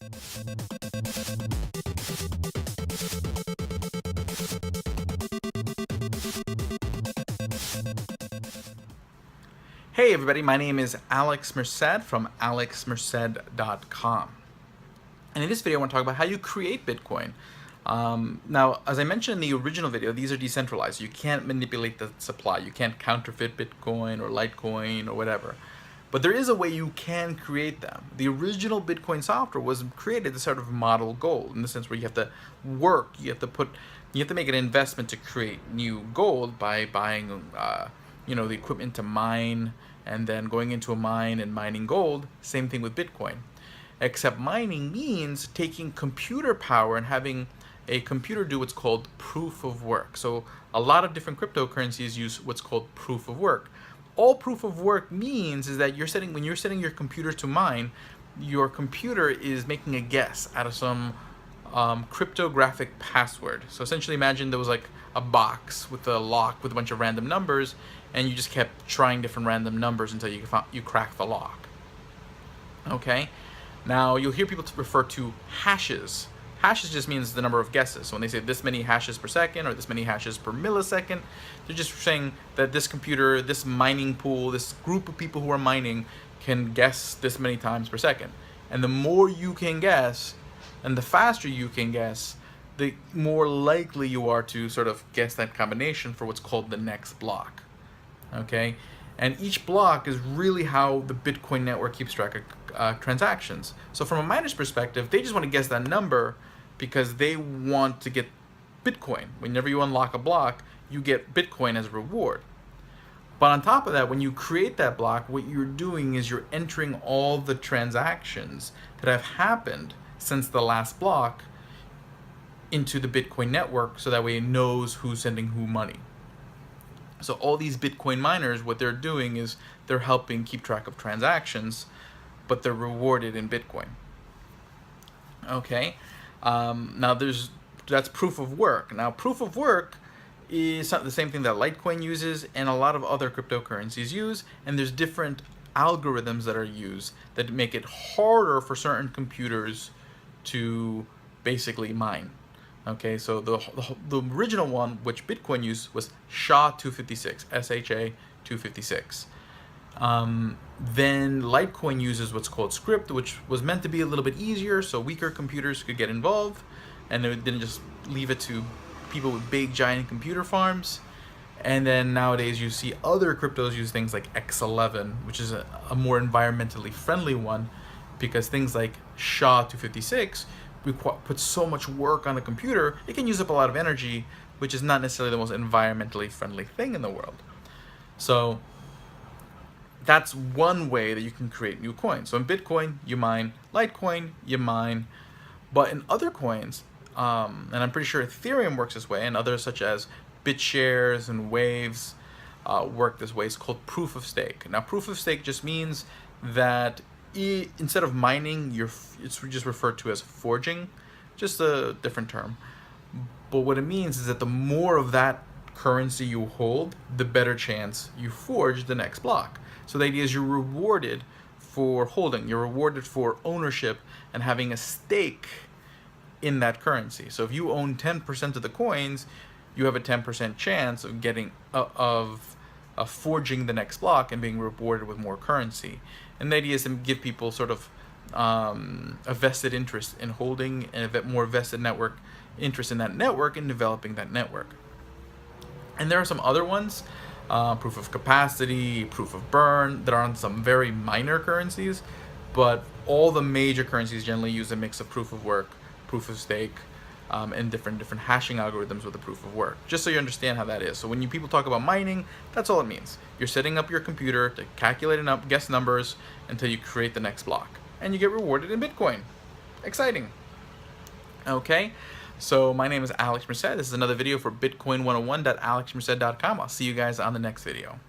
Hey everybody, my name is Alex Merced from alexmerced.com. And in this video I want to talk about how you create Bitcoin. Now, as I mentioned in the original video, these are decentralized. You can't manipulate the supply. You can't counterfeit Bitcoin or Litecoin or whatever. But there is a way you can create them. The original Bitcoin software was created as sort of model gold, in the sense where you have to work, you have to make an investment to create new gold by buying the equipment to mine, and then going into a mine and mining gold. Same thing with Bitcoin. Except mining means taking computer power and having a computer do what's called proof of work. So a lot of different cryptocurrencies use what's called proof of work. All proof of work means is that when you're setting your computer to mine, your computer is making a guess out of some cryptographic password. So essentially imagine there was like a box with a lock with a bunch of random numbers, and you just kept trying different random numbers until you crack the lock. Okay? Now you'll hear people refer to hashes. Hashes just means the number of guesses. So when they say this many hashes per second or this many hashes per millisecond, they're just saying that this computer, this mining pool, this group of people who are mining can guess this many times per second. And the more you can guess, and the faster you can guess, the more likely you are to sort of guess that combination for what's called the next block. Okay? And each block is really how the Bitcoin network keeps track of transactions. So from a miner's perspective, they just want to guess that number because they want to get Bitcoin. Whenever you unlock a block, you get Bitcoin as a reward. But on top of that, when you create that block, what you're doing is you're entering all the transactions that have happened since the last block into the Bitcoin network, so that way it knows who's sending who money. So all these Bitcoin miners, what they're doing is they're helping keep track of transactions, but they're rewarded in Bitcoin. Okay, now that's proof of work. Now proof of work is the same thing that Litecoin uses and a lot of other cryptocurrencies use, and there's different algorithms that are used that make it harder for certain computers to basically mine. Okay, so the original one, which Bitcoin used, was SHA-256, SHA-256. Then Litecoin uses what's called Scrypt, which was meant to be a little bit easier so weaker computers could get involved, and it didn't just leave it to people with big giant computer farms. And then nowadays you see other cryptos use things like X11, which is a more environmentally friendly one, because things like SHA-256 put so much work on a computer, it can use up a lot of energy, which is not necessarily the most environmentally friendly thing in the world. So that's one way that you can create new coins. So in Bitcoin, you mine. Litecoin, you mine. But in other coins, and I'm pretty sure Ethereum works this way, and others such as BitShares and Waves work this way. It's called proof of stake. Now, proof of stake just means that instead of mining, it's just referred to as forging, just a different term. But what it means is that the more of that currency you hold, the better chance you forge the next block. So the idea is you're rewarded for holding, you're rewarded for ownership and having a stake in that currency. So if you own 10% of the coins, you have a 10% chance of getting forging the next block and being rewarded with more currency. And the idea is to give people sort of a vested interest in holding and a more vested interest in that network and developing that network. And there are some other ones, proof of capacity, proof of burn, that are on some very minor currencies, but all the major currencies generally use a mix of proof of work, proof of stake, and different hashing algorithms with the proof of work, just so you understand how that is. So when people talk about mining, that's all it means. You're setting up your computer to calculate and guess numbers until you create the next block, and you get rewarded in Bitcoin. Exciting. Okay, so my name is Alex Merced. This is another video for Bitcoin101.alexmerced.com. I'll see you guys on the next video.